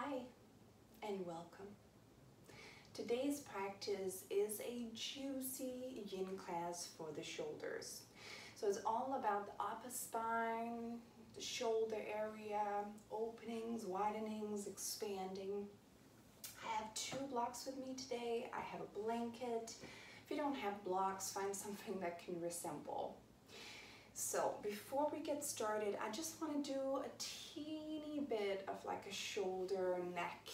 Hi and welcome. Today's practice is a juicy yin class for the shoulders. So it's all about the upper spine, the shoulder area, openings, widenings, expanding. I have two blocks with me today. I have a blanket. If you don't have blocks, find something that can resemble. So before we get started, I just want to do a teeny bit of like a shoulder neck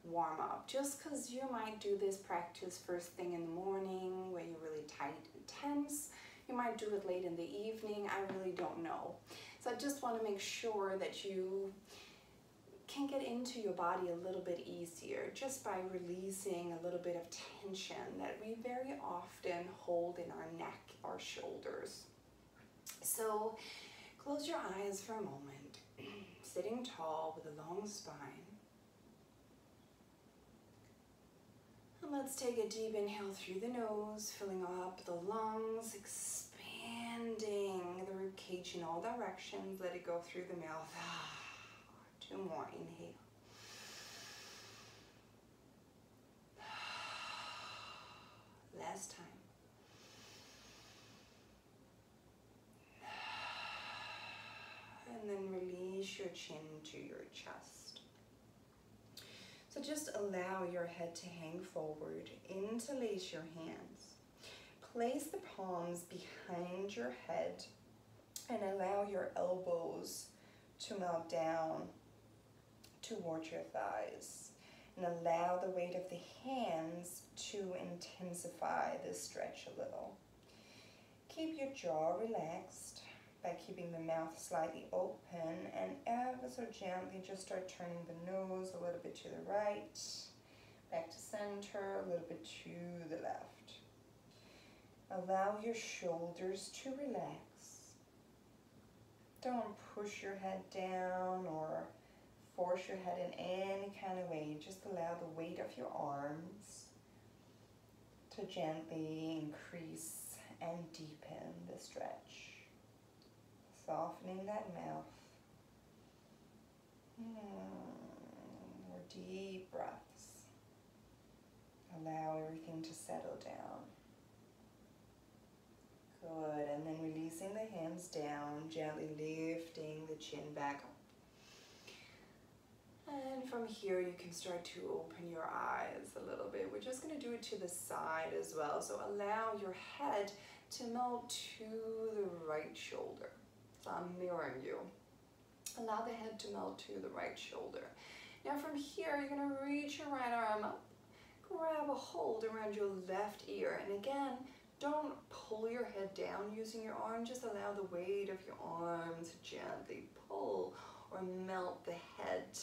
warm up, just because you might do this practice first thing in the morning where you're really tight and tense. You might do it late in the evening. I really don't know. So I just want to make sure that you can get into your body a little bit easier just by releasing a little bit of tension that we very often hold in our neck or shoulders. So close your eyes for a moment, sitting tall with a long spine. And let's take a deep inhale through the nose, filling up the lungs, expanding the ribcage in all directions. Let it go through the mouth. Two more, inhale. Last time. And then release your chin to your chest. So just allow your head to hang forward, interlace your hands. Place the palms behind your head and allow your elbows to melt down towards your thighs. And allow the weight of the hands to intensify this stretch a little. Keep your jaw relaxed by keeping the mouth slightly open, and ever so gently just start turning the nose a little bit to the right, back to center, a little bit to the left. Allow your shoulders to relax. Don't push your head down or force your head in any kind of way. Just allow the weight of your arms to gently increase and deepen the stretch. Softening that mouth. More deep breaths. Allow everything to settle down. Good, and then releasing the hands down, gently lifting the chin back up. And from here you can start to open your eyes a little bit. We're just going to do it to the side as well. So allow your head to melt to the right shoulder. So I'm mirroring you. Allow the head to melt to the right shoulder. Now from here, you're going to reach your right arm up, grab a hold around your left ear, and again, don't pull your head down using your arm. Just allow the weight of your arm to gently pull or melt the head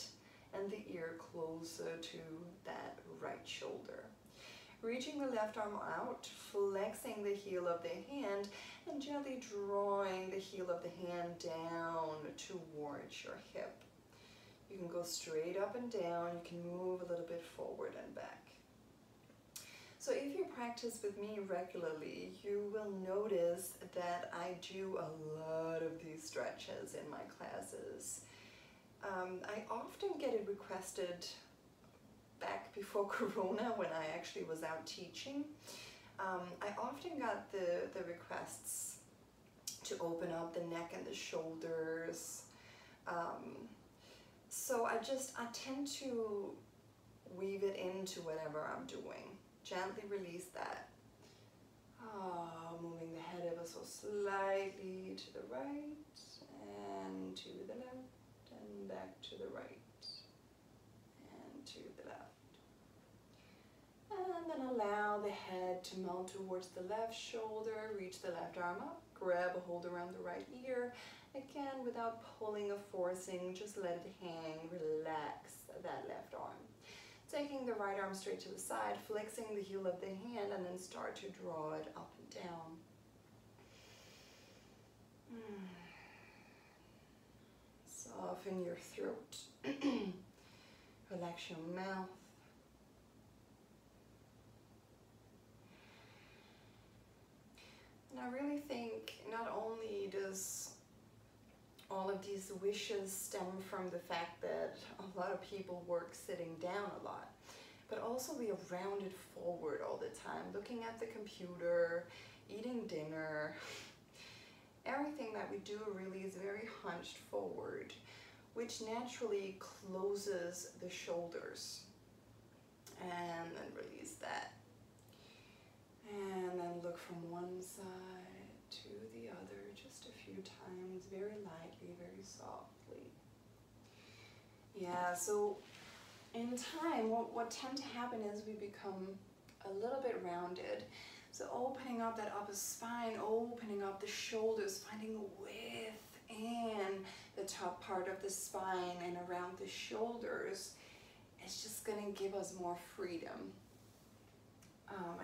and the ear closer to that right shoulder. Reaching the left arm out, flexing the heel of the hand, and gently drawing the heel of the hand down towards your hip. You can go straight up and down. You can move a little bit forward and back. So if you practice with me regularly, you will notice that I do a lot of these stretches in my classes. I often get it requested back before Corona, when I actually was out teaching. I often got the requests to open up the neck and the shoulders. So I tend to weave it into whatever I'm doing. Gently release that. Moving the head ever so slightly to the right and to the left and back to the right and to the left. And then allow the head to melt towards the left shoulder, reach the left arm up, grab a hold around the right ear. Again, without pulling or forcing, just let it hang, relax that left arm. Taking the right arm straight to the side, flexing the heel of the hand, and then start to draw it up and down. Soften your throat. Relax your mouth. And I really think not only does all of these wishes stem from the fact that a lot of people work sitting down a lot. But also we are rounded forward all the time, looking at the computer, eating dinner. Everything that we do really is very hunched forward, which naturally closes the shoulders. And then release that. And then look from one side to the other just a few times, very lightly, very softly. Yeah, so in time, what tends to happen is we become a little bit rounded. So opening up that upper spine, opening up the shoulders, finding width in the top part of the spine and around the shoulders. It's just going to give us more freedom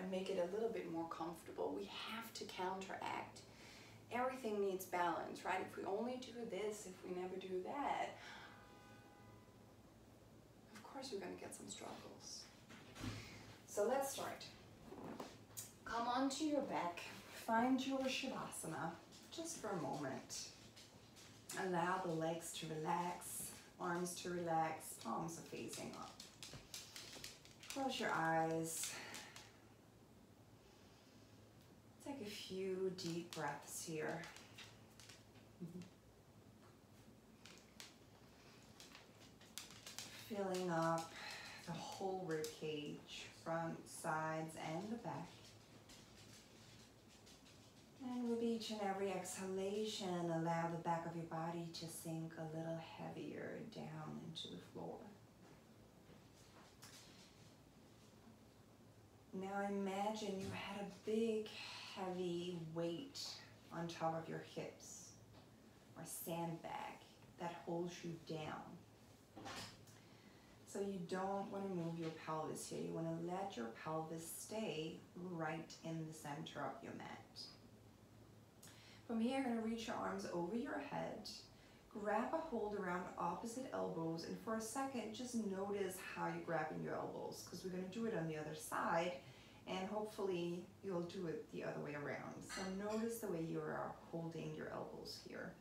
and make it a little bit more comfortable. We have to counteract. Everything needs balance, right? If we only do this, if we never do that, of course we're going to get some struggles. So let's start. Come onto your back. Find your Shavasana just for a moment. Allow the legs to relax, arms to relax, palms are facing up. Close your eyes. Take a few deep breaths here. Filling up the whole rib cage, front, sides, and the back. And with each and every exhalation, allow the back of your body to sink a little heavier down into the floor. Now imagine you had a big, heavy weight on top of your hips, or sandbag that holds you down. So you don't want to move your pelvis here. You want to let your pelvis stay right in the center of your mat. From here, you're going to reach your arms over your head, grab a hold around opposite elbows, and for a second, just notice how you're grabbing your elbows, because we're going to do it on the other side, and hopefully you'll do it the other way around. So notice the way you are holding your elbows here.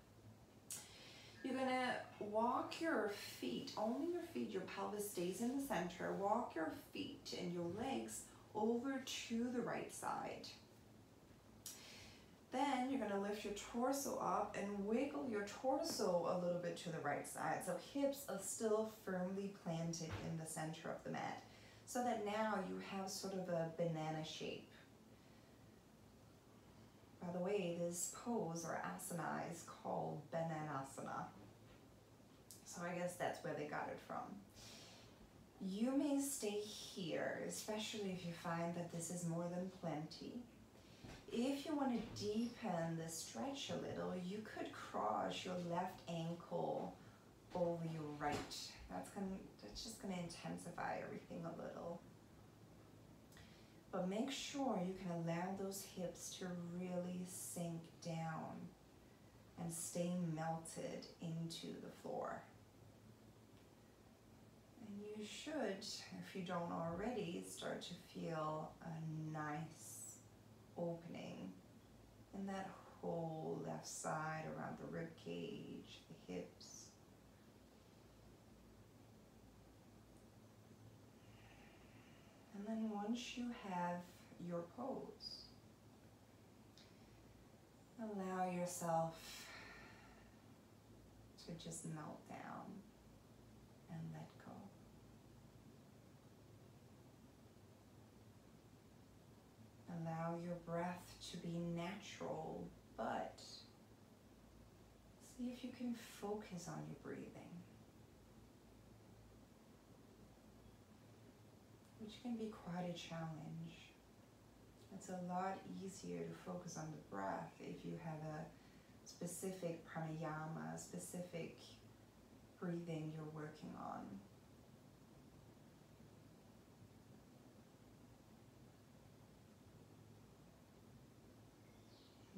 You're going to walk your feet, only your feet, your pelvis stays in the center. Walk your feet and your legs over to the right side. Then you're going to lift your torso up and wiggle your torso a little bit to the right side. So hips are still firmly planted in the center of the mat, so that now you have sort of a banana shape. By the way, this pose or asana is called Bananasana. So I guess that's where they got it from. You may stay here, especially if you find that this is more than plenty. If you want to deepen the stretch a little, you could cross your left ankle over your right. That's just going to intensify everything a little. But make sure you can allow those hips to really sink down and stay melted into the floor. And you should, if you don't already, start to feel a nice opening in that whole left side around the rib cage, the hips. And then once you have your pose, allow yourself to just melt down and let go. Allow your breath to be natural, but see if you can focus on your breathing, which can be quite a challenge. It's a lot easier to focus on the breath if you have a specific pranayama, a specific breathing you're working on.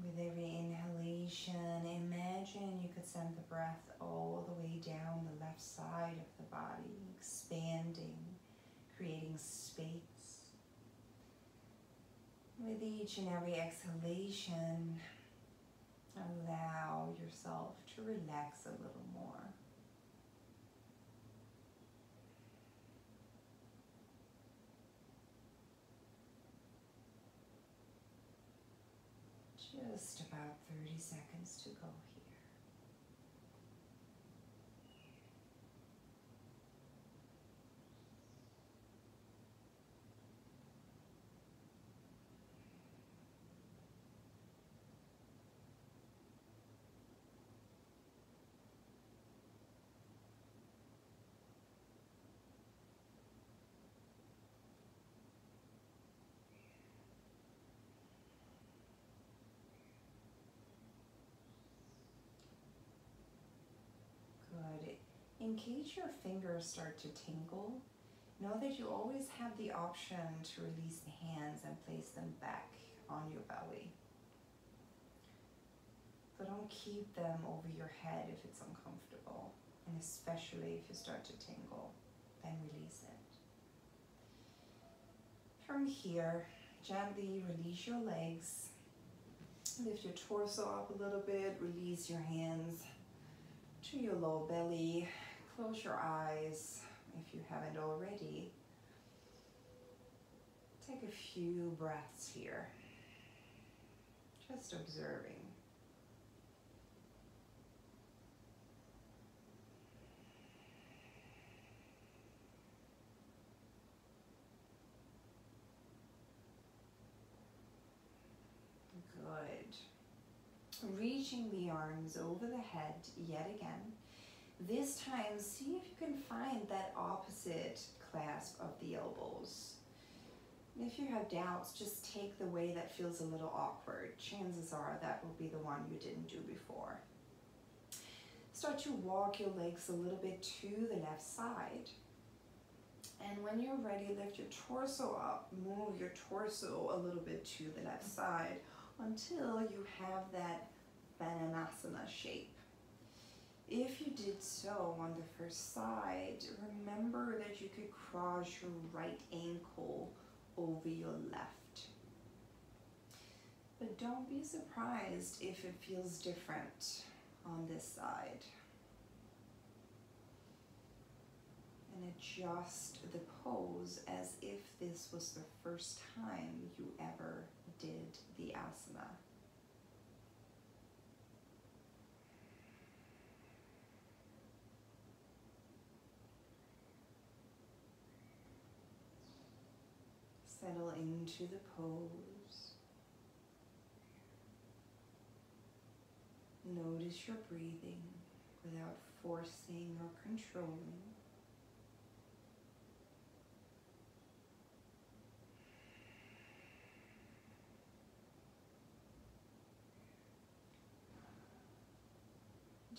With every inhalation, imagine you could send the breath all the way down the left side of the body, expanding, creating space. With each and every exhalation, Allow yourself to relax a little more. Just about 30 seconds to go here. Good. In case your fingers start to tingle, know that you always have the option to release the hands and place them back on your belly. So don't keep them over your head if it's uncomfortable, and especially if you start to tingle, then release it. From here, gently release your legs. Lift your torso up a little bit, release your hands to your low belly. Close your eyes if you haven't already. Take a few breaths here, just observing. Good. Reaching the arms over the head yet again. This time, see if you can find that opposite clasp of the elbows. And if you have doubts, just take the way that feels a little awkward. Chances are that will be the one you didn't do before. Start to walk your legs a little bit to the left side. And when you're ready, lift your torso up. Move your torso a little bit to the left side until you have that Bananasana shape. If you did so on the first side, remember that you could cross your right ankle over your left. But don't be surprised if it feels different on this side. And adjust the pose as if this was the first time you ever did the asana. Settle into the pose. Notice your breathing without forcing or controlling.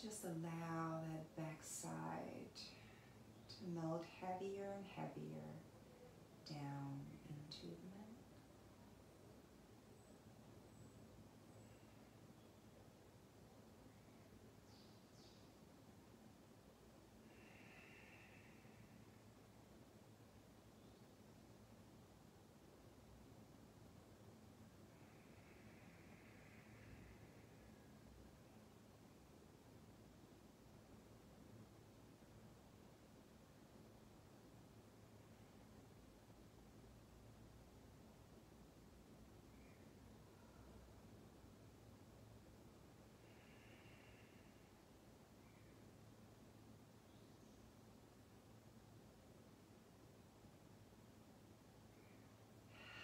Just allow that backside to melt heavier and heavier down into the mat.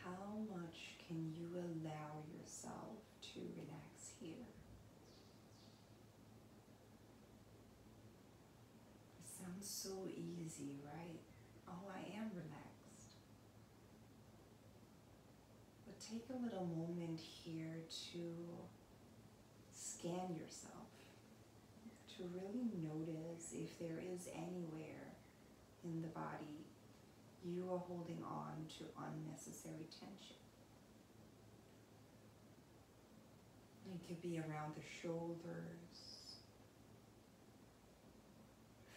How much can you allow yourself to relax here? It sounds so easy, right? Oh, I am relaxed. But take a little moment here to scan yourself, to really notice if there is anywhere in the body you are holding on to unnecessary tension. It could be around the shoulders,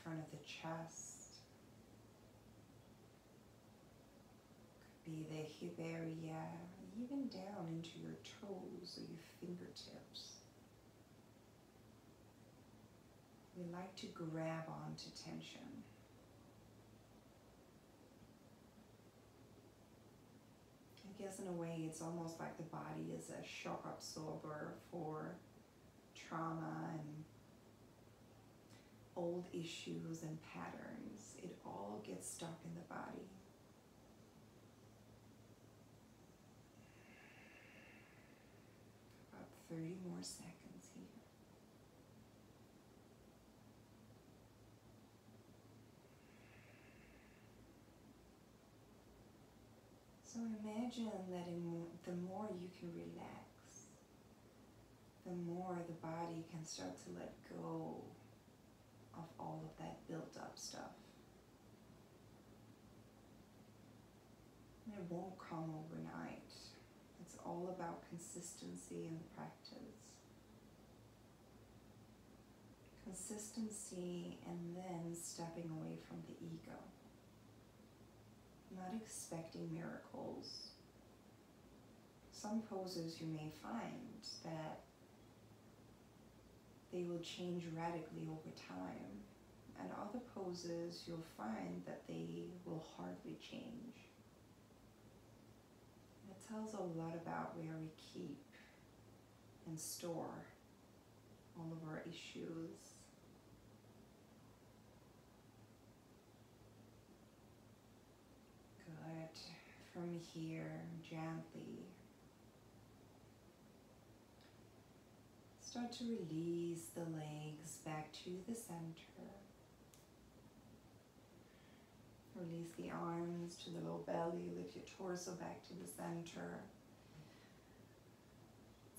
front of the chest, could be the hip area, even down into your toes or your fingertips. we like to grab onto tension. I guess in a way it's almost like the body is a shock absorber for trauma and old issues and patterns. It all gets stuck in the body. About 30 more seconds here. So imagine that the more you can relax, the more the body can start to let go of all of that built up stuff. And it won't come overnight. It's all about consistency in the practice. Consistency and then stepping away from the ego. Not expecting miracles. Some poses you may find that they will change radically over time, and other poses you'll find that they will hardly change. And it tells a lot about where we keep and store all of our issues. Good. From here, gently start to release the legs back to the center. Release the arms to the low belly. Lift your torso back to the center.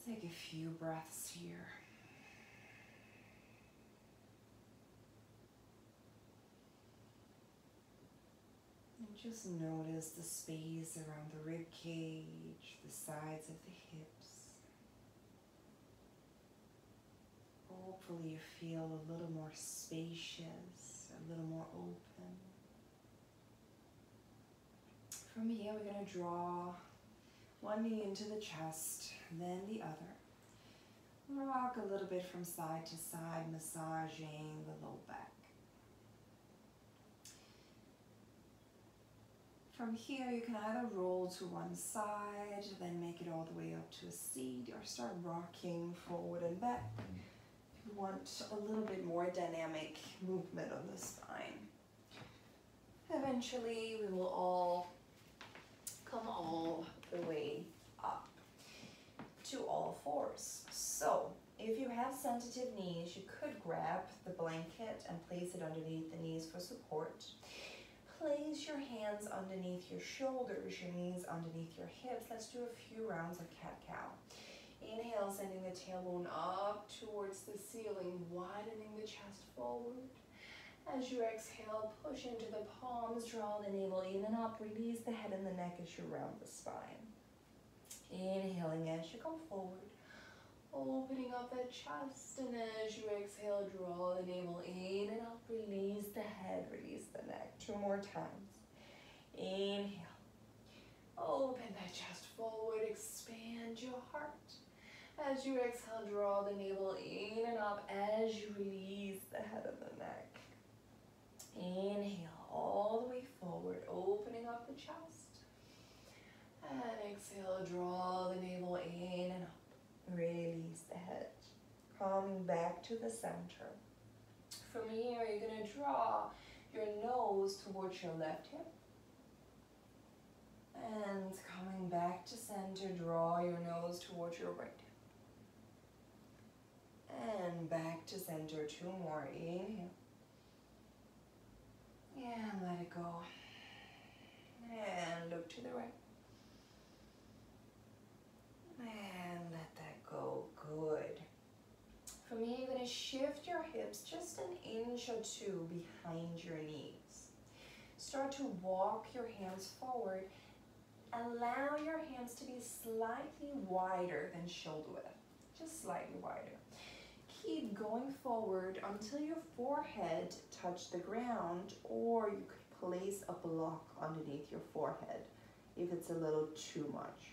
Take a few breaths here. And just notice the space around the rib cage, the sides of the hips. Hopefully you feel a little more spacious, a little more open. From here we're going to draw one knee into the chest, then the other. Rock a little bit from side to side, massaging the low back. From here you can either roll to one side, then make it all the way up to a seat, or start rocking forward and back. If you want a little bit more dynamic movement on the spine. Eventually we will all come all the way up to all fours. So if you have sensitive knees, you could grab the blanket and place it underneath the knees for support. Place your hands underneath your shoulders, your knees underneath your hips. Let's do a few rounds of cat-cow. Inhale, sending the tailbone up towards the ceiling, widening the chest forward. As you exhale, push into the palms, draw the navel in and up, release the head and the neck as you round the spine. Inhaling as you come forward, opening up that chest, and as you exhale, draw the navel in and up, release the head, release the neck. 2 more times. Inhale, open that chest forward, expand your heart. As you exhale, draw the navel in and up as you release the head and the neck. Inhale all the way forward, opening up the chest. And exhale, draw the navel in and up. Release the head. Coming back to the center. From here, you're going to draw your nose towards your left hip. And coming back to center, draw your nose towards your right hip. And back to center, 2 more. Inhale. And let it go. And look to the right. And let that go. Good. From here, you're going to shift your hips just an inch or 2 behind your knees. Start to walk your hands forward. Allow your hands to be slightly wider than shoulder width. Just slightly wider. Keep going forward until your forehead touches the ground, or you could place a block underneath your forehead if it's a little too much.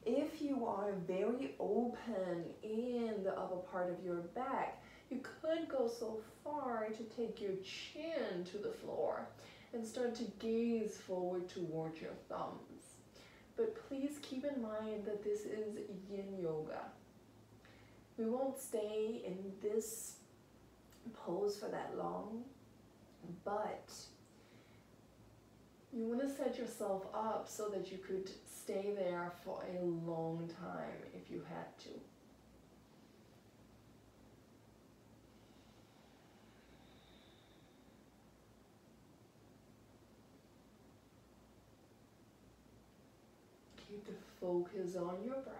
If you are very open in the upper part of your back, You could go so far to take your chin to the floor and start to gaze forward towards your thumbs. But please keep in mind that this is Yin Yoga. We won't stay in this pose for that long, but you want to set yourself up so that you could stay there for a long time if you had to. Keep the focus on your breath.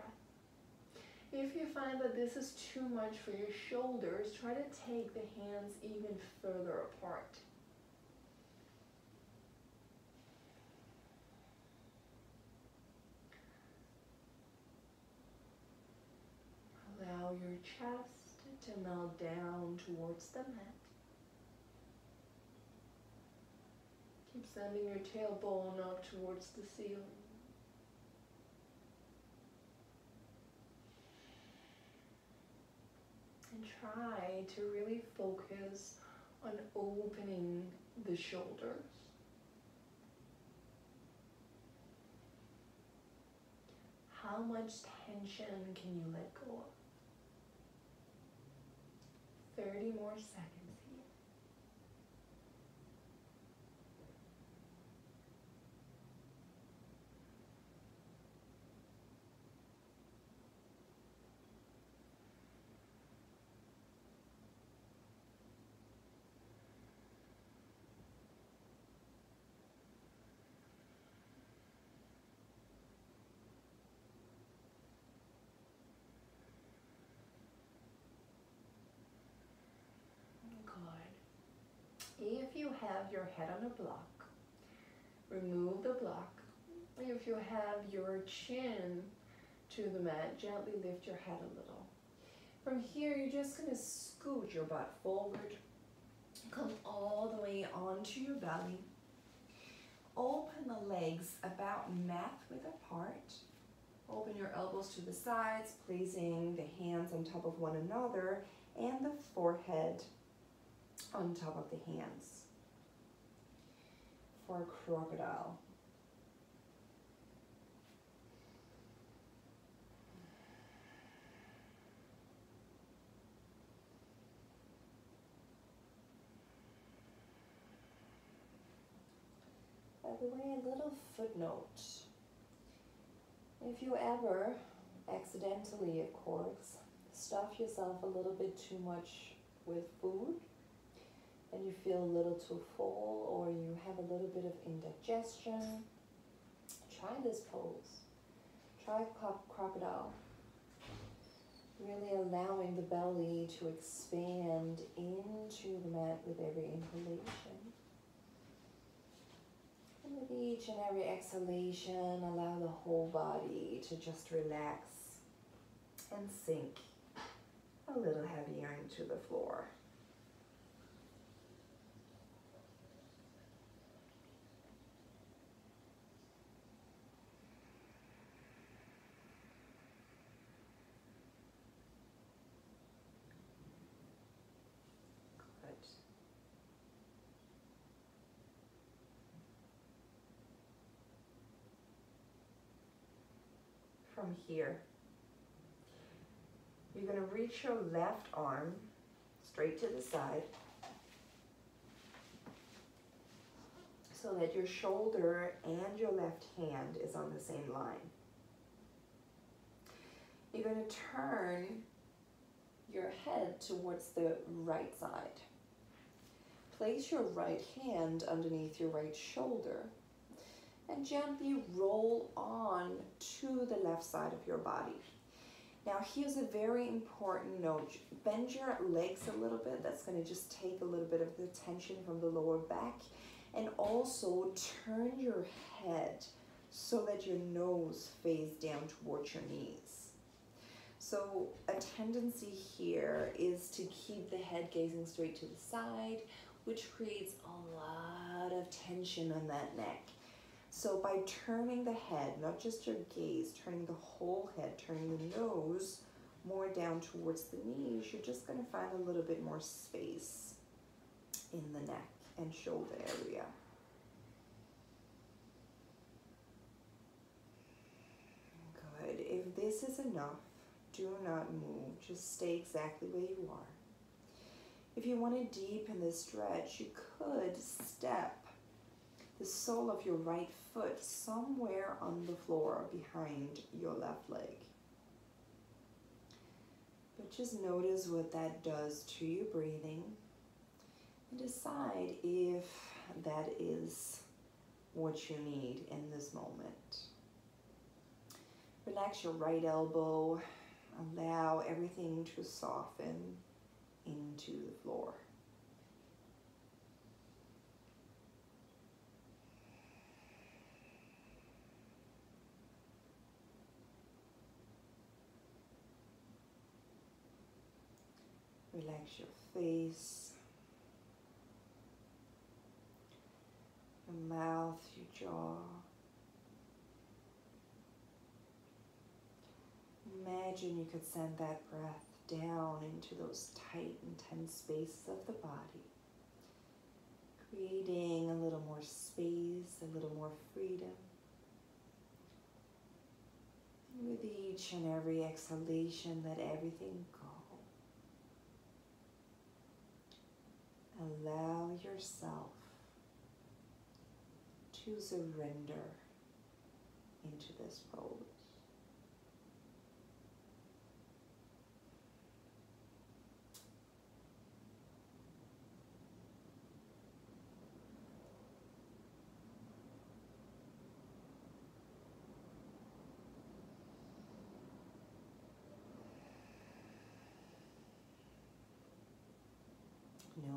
If you find that this is too much for your shoulders, try to take the hands even further apart. Allow your chest to melt down towards the mat. Keep sending your tailbone up towards the ceiling. And try to really focus on opening the shoulders. How much tension can you let go of? 30 more seconds here. If you have your head on a block, remove the block. If you have your chin to the mat, gently lift your head a little. From here, you're just going to scoot your butt forward. Come all the way onto your belly. Open the legs about mat width apart. Open your elbows to the sides, placing the hands on top of one another and the forehead on top of the hands for a crocodile. By the way, a little footnote. If you ever accidentally, of course, stuff yourself a little bit too much with food, and you feel a little too full, or you have a little bit of indigestion, try this pose. Try crocodile. Really allowing the belly to expand into the mat with every inhalation. And with each and every exhalation, allow the whole body to just relax and sink a little heavier into the floor. From here, you're going to reach your left arm straight to the side so that your shoulder and your left hand is on the same line. You're going to turn your head towards the right side. Place your right hand underneath your right shoulder and gently roll on to the left side of your body. Now here's a very important note. Bend your legs a little bit. That's going to just take a little bit of the tension from the lower back. And also turn your head so that your nose face down towards your knees. So a tendency here is to keep the head gazing straight to the side, which creates a lot of tension on that neck. So by turning the head, not just your gaze, turning the whole head, turning the nose more down towards the knees, you're just going to find a little bit more space in the neck and shoulder area. Good. If this is enough, do not move. Just stay exactly where you are. If you want to deepen this stretch, you could step the sole of your right foot somewhere on the floor behind your left leg. But just notice what that does to your breathing and decide if that is what you need in this moment. Relax your right elbow. Allow everything to soften into the floor. Relax your face, your mouth, your jaw. Imagine you could send that breath down into those tight and tense spaces of the body, creating a little more space, a little more freedom. And with each and every exhalation, let everything go. Allow yourself to surrender into this pose.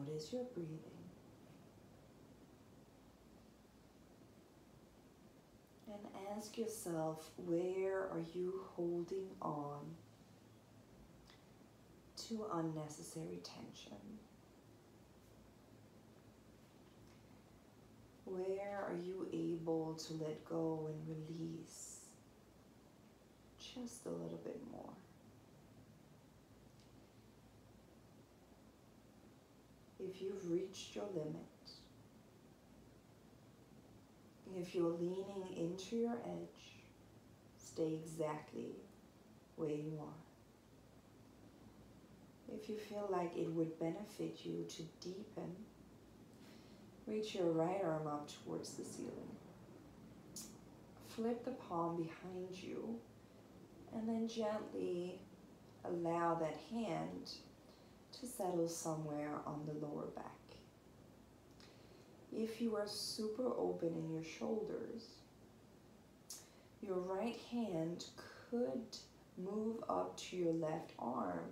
Notice your breathing. And ask yourself, where are you holding on to unnecessary tension? Where are you able to let go and release just a little bit more? If you've reached your limit, if you're leaning into your edge, stay exactly where you are. If you feel like it would benefit you to deepen, reach your right arm up towards the ceiling. Flip the palm behind you and then gently allow that hand to settle somewhere on the lower back. If you are super open in your shoulders, your right hand could move up to your left arm.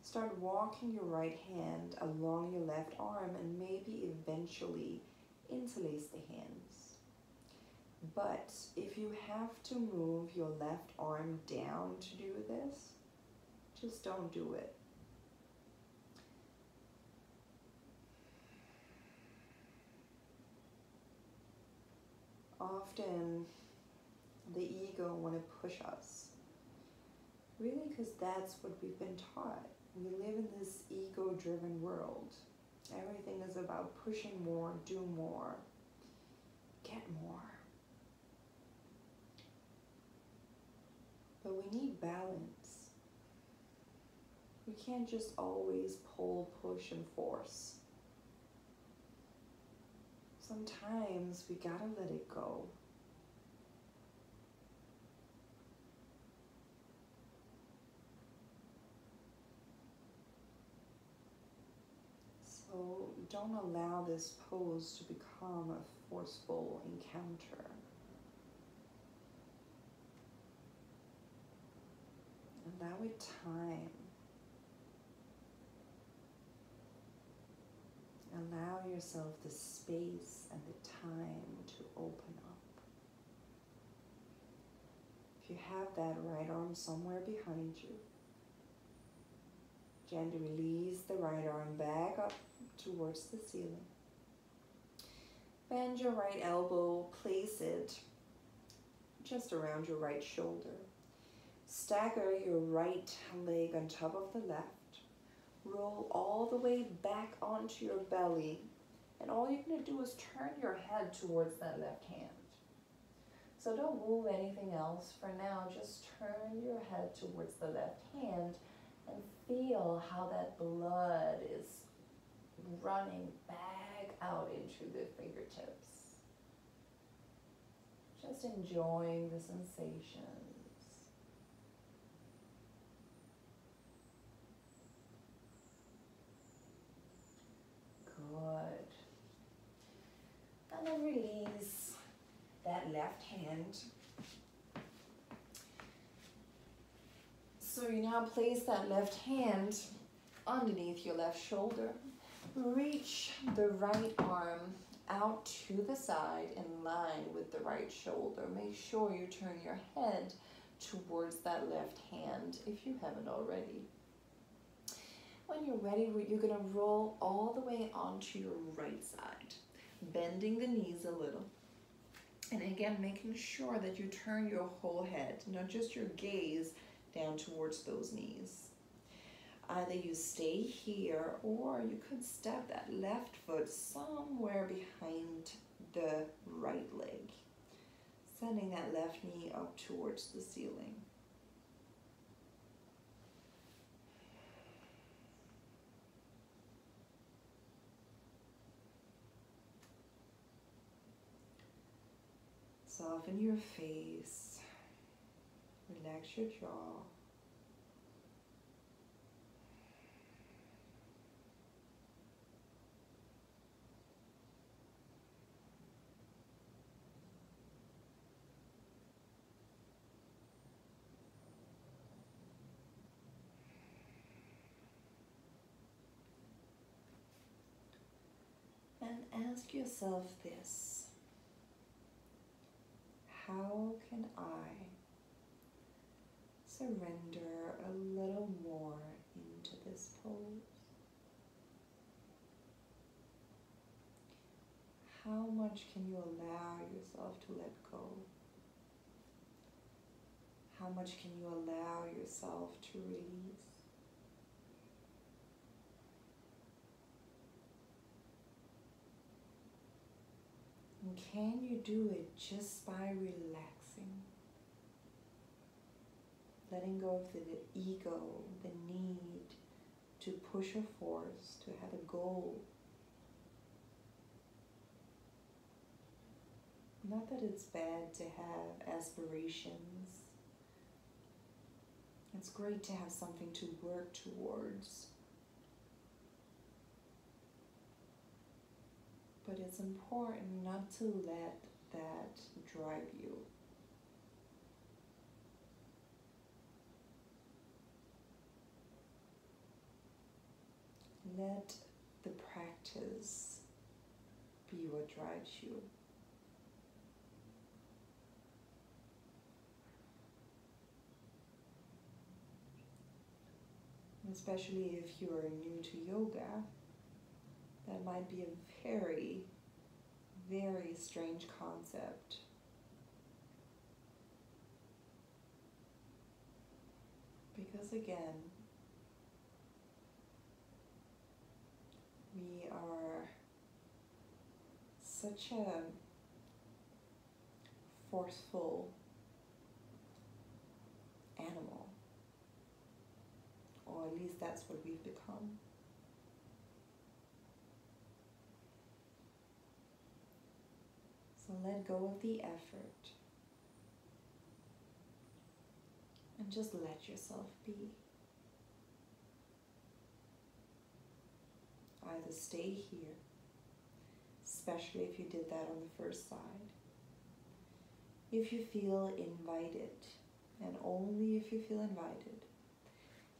Start walking your right hand along your left arm and maybe eventually interlace the hands. But if you have to move your left arm down to do this, just don't do it. Often the ego want to push us, really, because that's what we've been taught. We live in this ego-driven world. Everything is about pushing more, do more, get more. But we need balance. We can't just always pull, push, and force. Sometimes we gotta let it go. So don't allow this pose to become a forceful encounter. Allow it time. Allow yourself the space and the time to open up. If you have that right arm somewhere behind you, gently release the right arm back up towards the ceiling. Bend your right elbow, place it just around your right shoulder. Stagger your right leg on top of the left. Roll all the way back onto your belly. And all you're going to do is turn your head towards that left hand. So don't move anything else for now. Just turn your head towards the left hand and feel how that blood is running back out into the fingertips. Just enjoying the sensations. Good. And then release that left hand. So you now place that left hand underneath your left shoulder. Reach the right arm out to the side in line with the right shoulder. Make sure you turn your head towards that left hand if you haven't already. When you're ready, you're going to roll all the way onto your right side, bending the knees a little. And again, making sure that you turn your whole head, not just your gaze, down towards those knees. Either you stay here or you could step that left foot somewhere behind the right leg, sending that left knee up towards the ceiling. Soften your face, relax your jaw. And ask yourself this: how can I surrender a little more into this pose? How much can you allow yourself to let go? How much can you allow yourself to release? And can you do it just by relaxing? Letting go of the ego, the need to push or force, to have a goal. Not that it's bad to have aspirations. It's great to have something to work towards. But it's important not to let that drive you. Let the practice be what drives you. Especially if you are new to yoga, that might be a very, very strange concept. Because again, we are such a forceful animal. Or at least that's what we've become. So let go of the effort and just let yourself be. Either stay here, especially if you did that on the first side. If you feel invited, and only if you feel invited,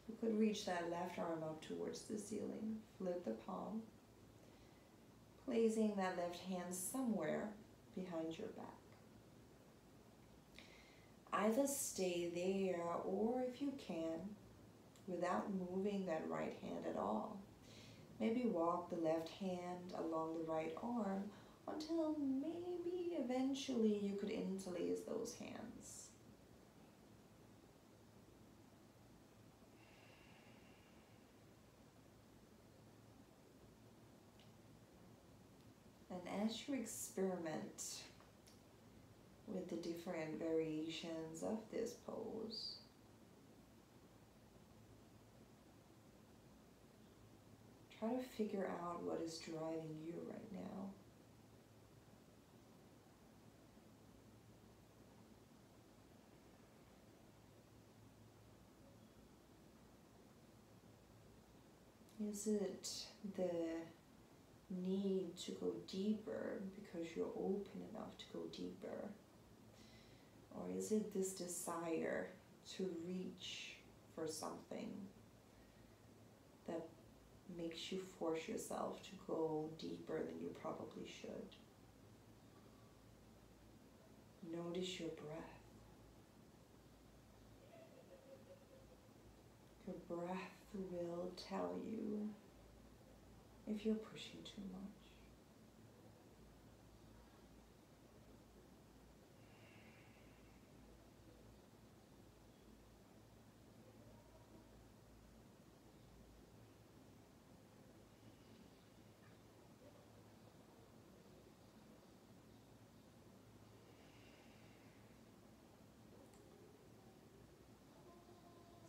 you could reach that left arm up towards the ceiling, flip the palm, placing that left hand somewhere behind your back. Either stay there, or if you can, without moving that right hand at all, maybe walk the left hand along the right arm until maybe eventually you could interlace those hands. as you experiment with the different variations of this pose, try to figure out what is driving you right now. Is it the need to go deeper because you're open enough to go deeper? Or is it this desire to reach for something that makes you force yourself to go deeper than you probably should? Notice your breath. Your breath will tell you if you're pushing too much.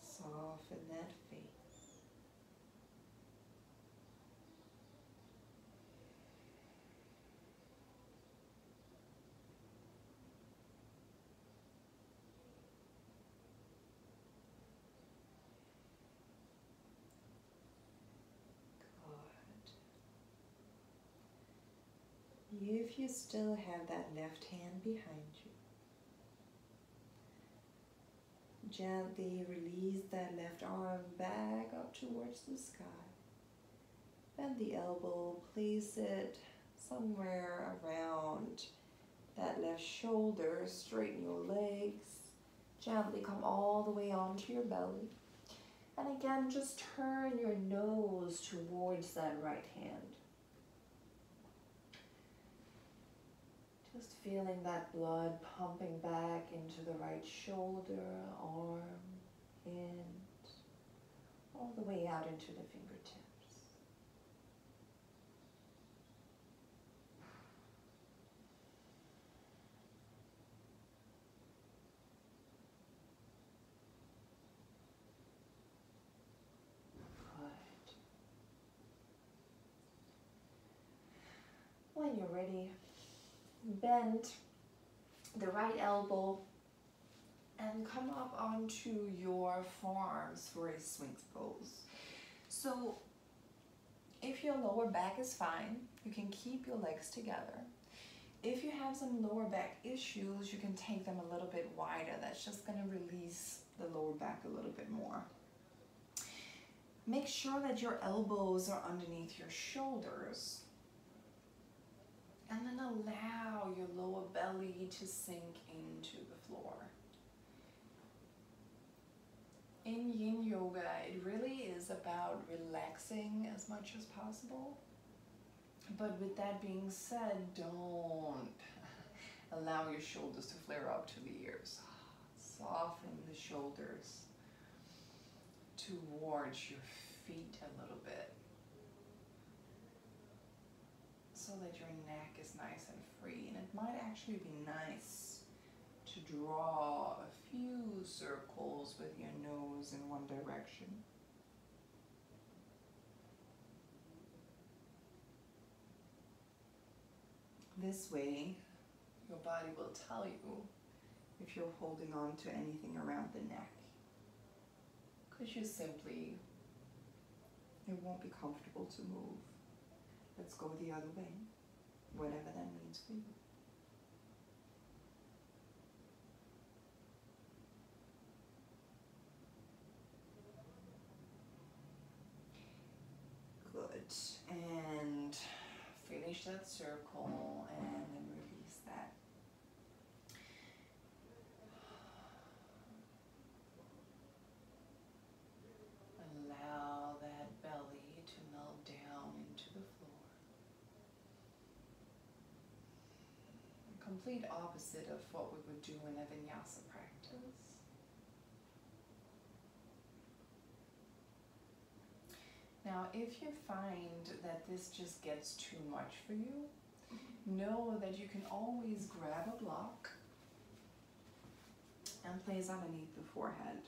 Soften that face. Good. If you still have that left hand behind you, gently release that left arm back up towards the sky. Bend the elbow, place it somewhere around that left shoulder, straighten your legs, gently come all the way onto your belly. And again, just turn your nose towards that right hand. Just feeling that blood pumping back into the right shoulder, arm, hand, all the way out into the fingertips. Good. When you're ready, bend the right elbow and come up onto your forearms for a Sphinx pose. So if your lower back is fine, you can keep your legs together. If you have some lower back issues, you can take them a little bit wider. That's just going to release the lower back a little bit more. Make sure that your elbows are underneath your shoulders. And then allow your lower belly to sink into the floor. In Yin Yoga, it really is about relaxing as much as possible. But with that being said, don't allow your shoulders to flare up to the ears. Soften the shoulders towards your feet a little bit, so that your neck is nice and free. And it might actually be nice to draw a few circles with your nose in one direction. This way, your body will tell you if you're holding on to anything around the neck, because you simply, it won't be comfortable to move. Let's go the other way, whatever that means for you. Good. And finish that circle and then release that. Allow that belly to melt down into the floor. The complete opposite of what we would do in a vinyasa practice. Now, if you find that this just gets too much for you, know that you can always grab a block and place underneath the forehead.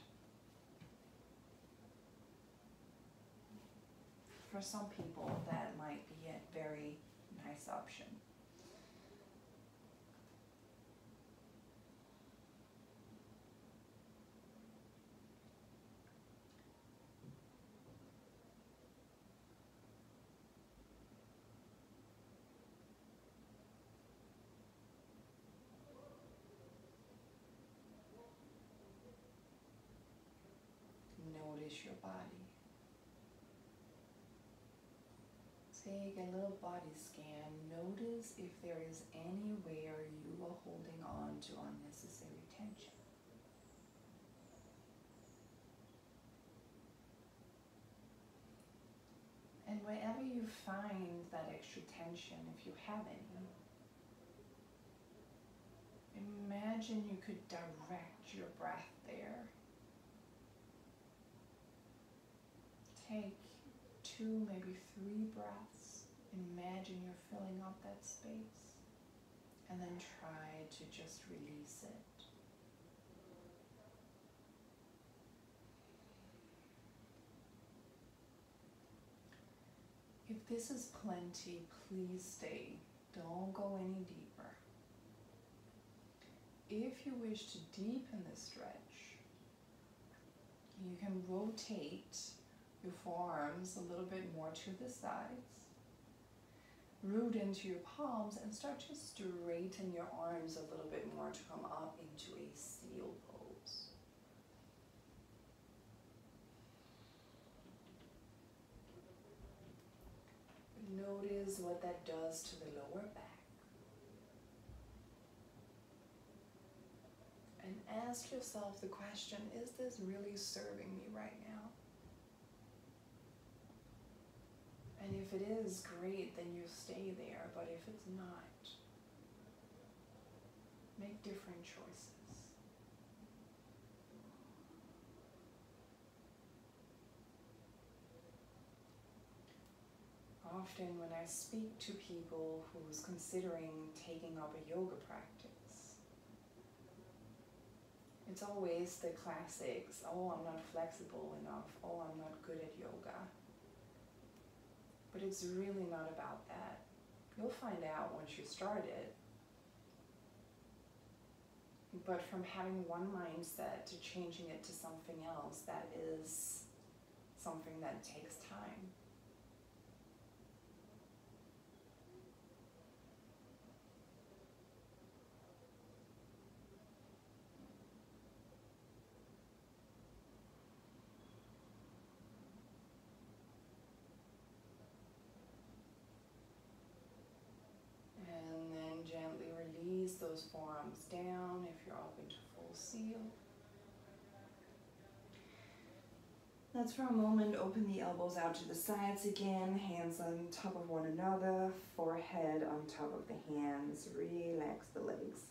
For some people, that might be a very nice option. Notice your body. Take a little body scan. Notice if there is anywhere you are holding on to unnecessary tension. And wherever you find that extra tension, if you have any, imagine you could direct your breath there. Take 2, maybe 3 breaths. Imagine you're filling up that space. And then try to just release it. If this is plenty, please stay. Don't go any deeper. If you wish to deepen the stretch, you can rotate your forearms a little bit more to the sides. Root into your palms and start to straighten your arms a little bit more to come up into a seal pose. Notice what that does to the lower back. And ask yourself the question, is this really serving me right now? And if it is, great, then you stay there. But if it's not, make different choices. Often when I speak to people who's considering taking up a yoga practice, it's always the classics, oh, I'm not flexible enough, oh, I'm not good at yoga. But it's really not about that. You'll find out once you start it. But from having one mindset to changing it to something else, that is something that takes time. Gently release those forearms down if you're up into full seal. Let's for a moment open the elbows out to the sides again, hands on top of one another, forehead on top of the hands, relax the legs.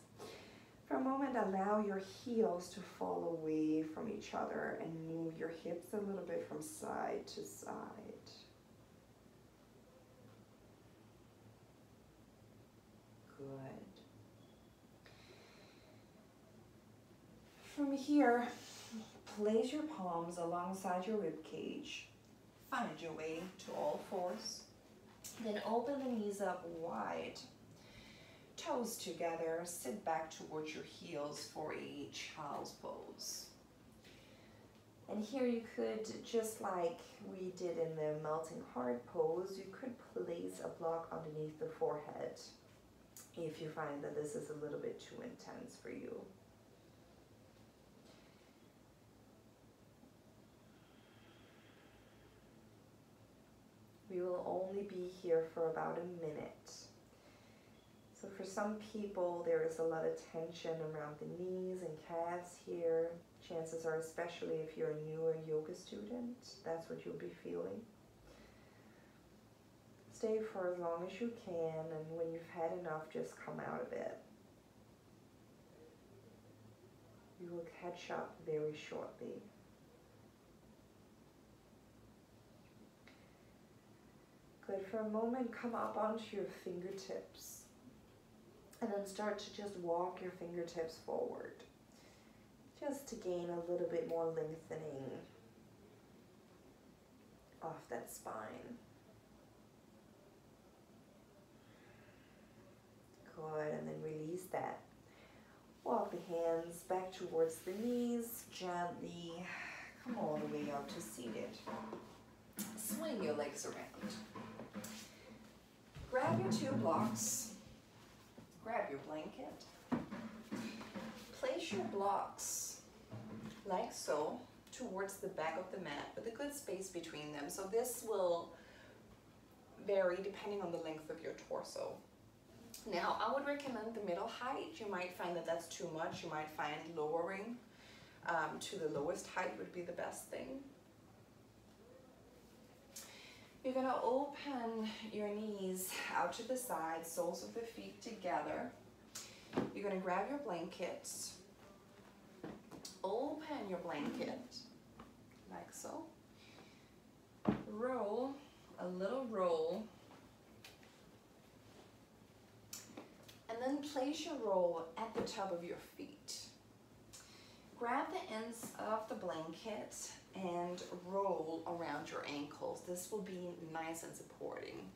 For a moment, allow your heels to fall away from each other and move your hips a little bit from side to side. Good. From here, place your palms alongside your rib cage. Find your way to all fours. Then open the knees up wide. Toes together. Sit back towards your heels for a child's pose. And here you could, just like we did in the melting heart pose, you could place a block underneath the forehead if you find that this is a little bit too intense for you. We will only be here for about a minute. So for some people, there is a lot of tension around the knees and calves here. Chances are, especially if you're a newer yoga student, that's what you'll be feeling. Stay for as long as you can, and when you've had enough, just come out of it. You will catch up very shortly. Good. For a moment, come up onto your fingertips. And then start to just walk your fingertips forward, just to gain a little bit more lengthening off that spine. Good, and then release that. Walk the hands back towards the knees, gently come all the way up to seated. Swing your legs around. Grab your 2 blocks. Grab your blanket. Place your blocks like so towards the back of the mat with a good space between them. So this will vary depending on the length of your torso. Now, I would recommend the middle height. You might find that that's too much. You might find lowering to the lowest height would be the best thing. You're going to open your knees out to the side, soles of the feet together. You're going to grab your blanket, open your blanket like so. Roll, a little roll. And then place your roll at the top of your feet. Grab the ends of the blanket and roll around your ankles. This will be nice and supporting.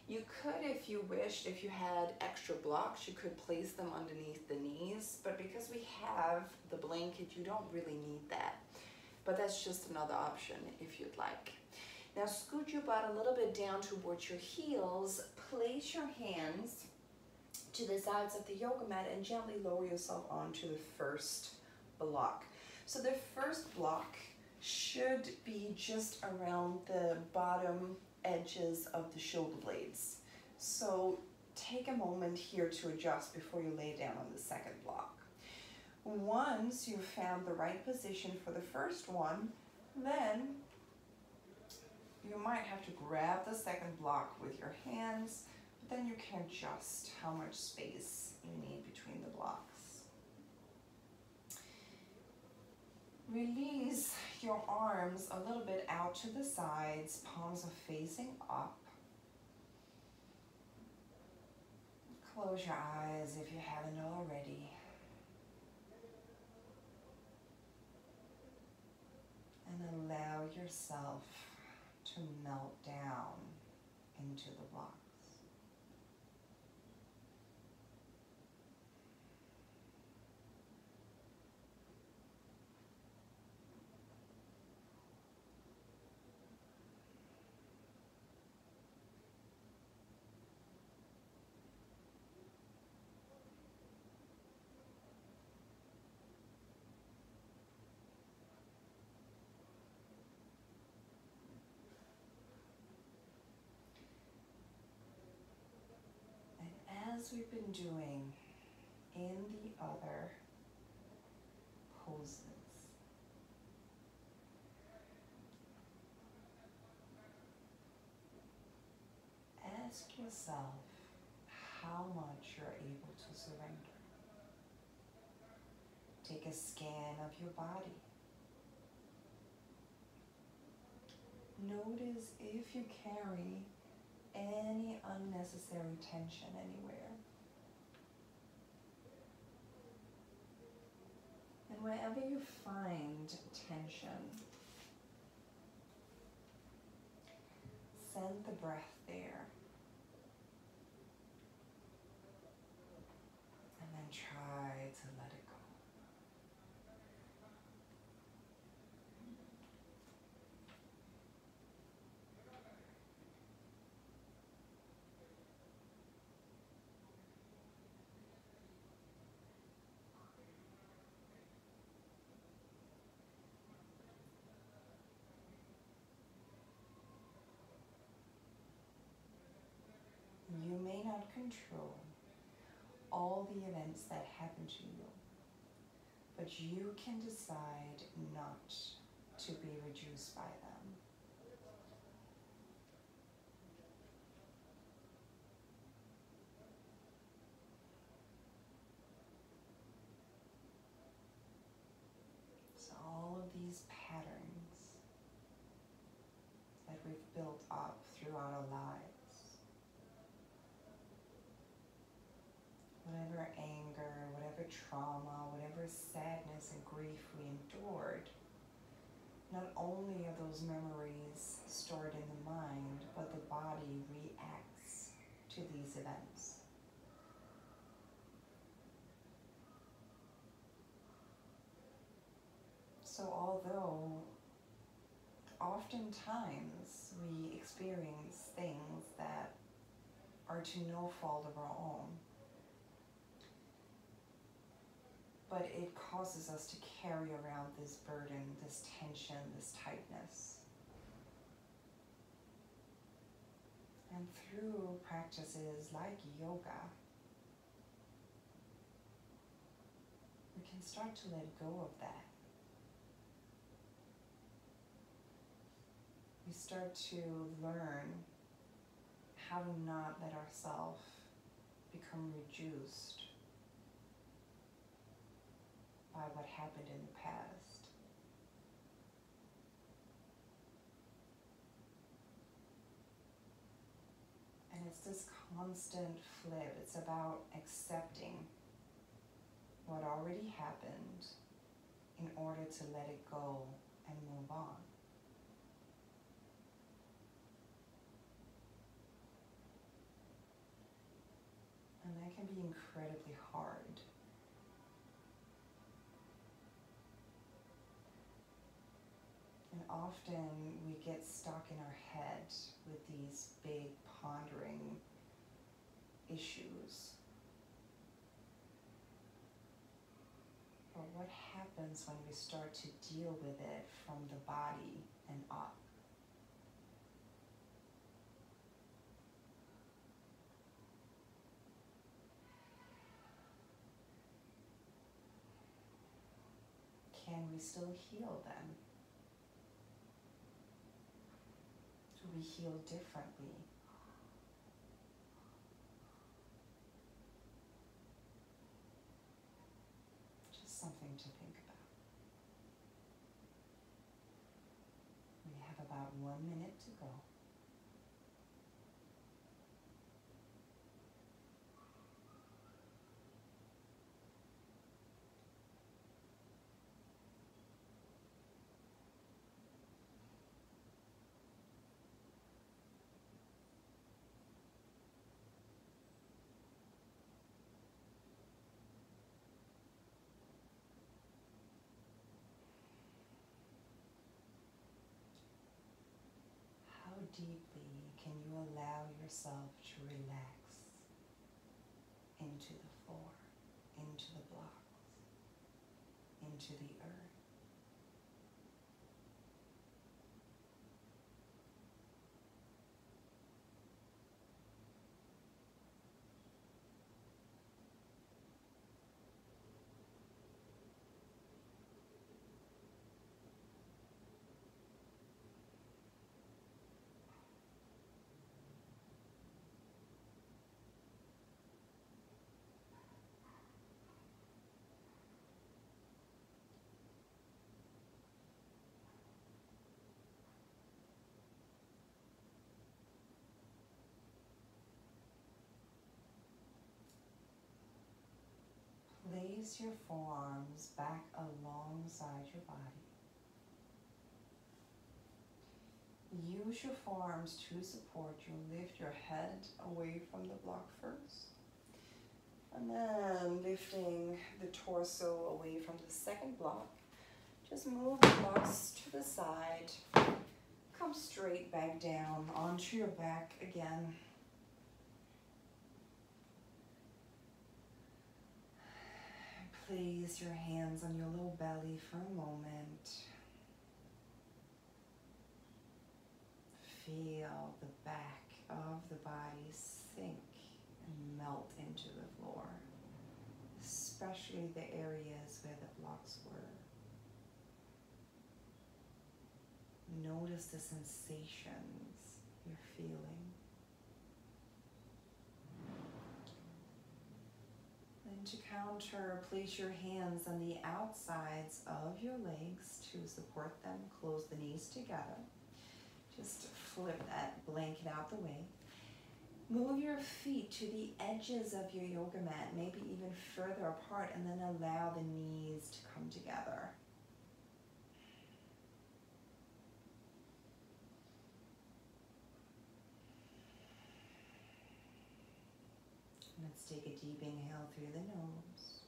You could, if you wished, if you had extra blocks, you could place them underneath the knees, but because we have the blanket, you don't really need that. But that's just another option if you'd like. Now scoot your butt a little bit down towards your heels. Place your hands to the sides of the yoga mat and gently lower yourself onto the first block. So the first block should be just around the bottom edges of the shoulder blades. So take a moment here to adjust before you lay down on the second block. Once you've found the right position for the first one, then you might have to grab the second block with your hands, but then you can adjust how much space you need between the blocks. Release your arms a little bit out to the sides, palms are facing up. Close your eyes if you haven't already. And allow yourself to melt down into the blocks. As we've been doing in the other poses, ask yourself how much you're able to surrender. Take a scan of your body. Notice if you carry any unnecessary tension anywhere. And wherever you find tension, send the breath there. And then try to let it go. You may not control all the events that happen to you, but you can decide not to be reduced by them. So all of these patterns that we've built up throughout our lives, whatever whatever anger, whatever trauma, whatever sadness and grief we endured, not only are those memories stored in the mind, but the body reacts to these events. So although oftentimes we experience things that are to no fault of our own, but it causes us to carry around this burden, this tension, this tightness. And through practices like yoga, we can start to let go of that. We start to learn how to not let ourselves become reduced by what happened in the past. And it's this constant flip. It's about accepting what already happened in order to let it go and move on. And that can be incredibly hard. And often we get stuck in our head with these big pondering issues. But what happens when we start to deal with it from the body and up? Can we still heal them? Do we heal differently? Just something to think about. We have about 1 minute to go. How deeply can you allow yourself to relax into the floor, into the blocks, into the earth? Place your forearms back alongside your body. Use your forearms to support you. Lift your head away from the block first. And then lifting the torso away from the second block. Just move the blocks to the side. Come straight back down onto your back again. Place your hands on your low belly for a moment. Feel the back of the body sink and melt into the floor, especially the areas where the blocks were. Notice the sensations you're feeling. Then to counter, place your hands on the outsides of your legs to support them. Close the knees together. Just flip that blanket out the way. Move your feet to the edges of your yoga mat, maybe even further apart, and then allow the knees to come together. Let's take a deep inhale through the nose.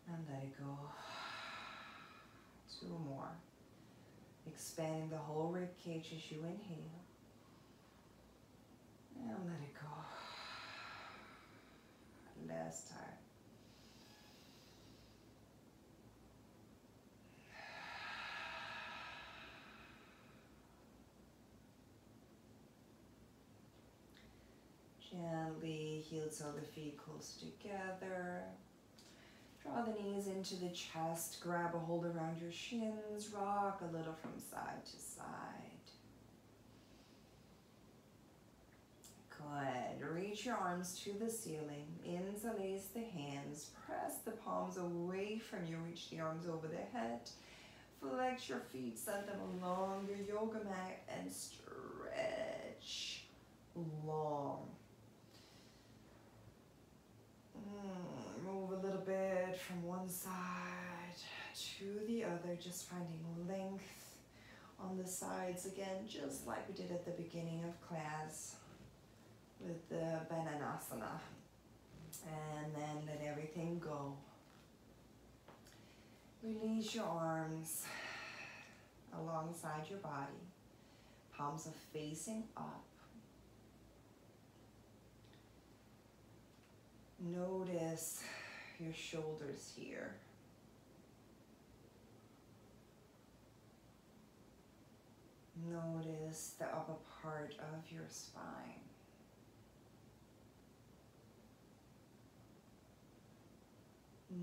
And let it go. 2 more. Expanding the whole rib cage as you inhale. And let it go. Last time. Gently heel toe the feet close together. Draw the knees into the chest. Grab a hold around your shins. Rock a little from side to side. Good. Reach your arms to the ceiling. Interlace the hands. Press the palms away from you. Reach the arms over the head. Flex your feet. Send them along your yoga mat and stretch long. Move a little bit from one side to the other. Just finding length on the sides again, just like we did at the beginning of class with the Bananasana. And then let everything go. Release your arms alongside your body. Palms are facing up. Notice your shoulders here. Notice the upper part of your spine.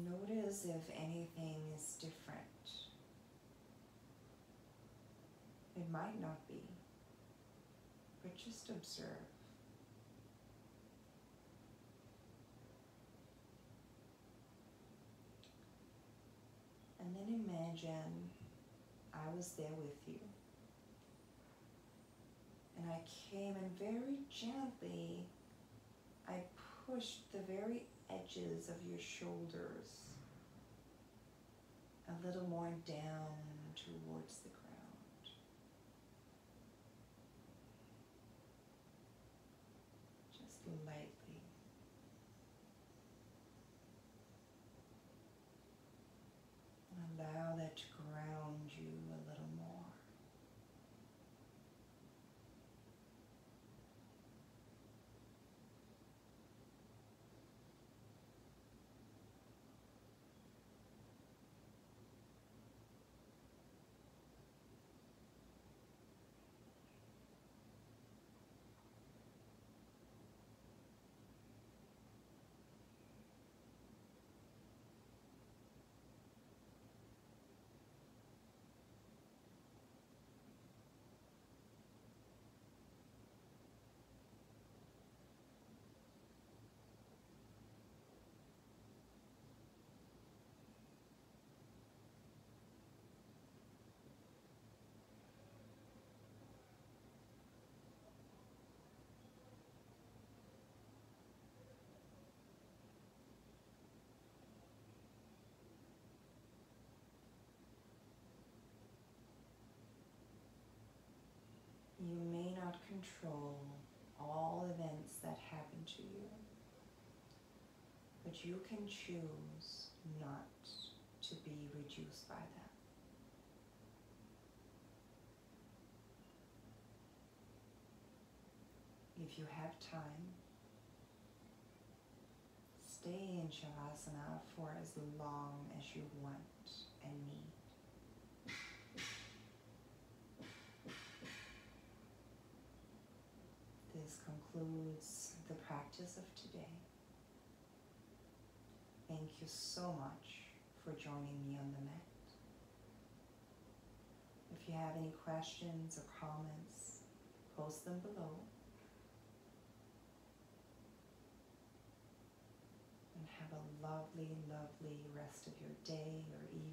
Notice if anything is different. It might not be, but just observe. And then imagine I was there with you. And I came and very gently, I pushed the very edges of your shoulders a little more down towards the ground. Just lightly. Allow that to ground you a little more. You may not control all events that happen to you, but you can choose not to be reduced by them. If you have time, stay in Shavasana for as long as you want and need. This concludes the practice of today. Thank you so much for joining me on the mat. If you have any questions or comments, post them below. And have a lovely, lovely rest of your day or evening.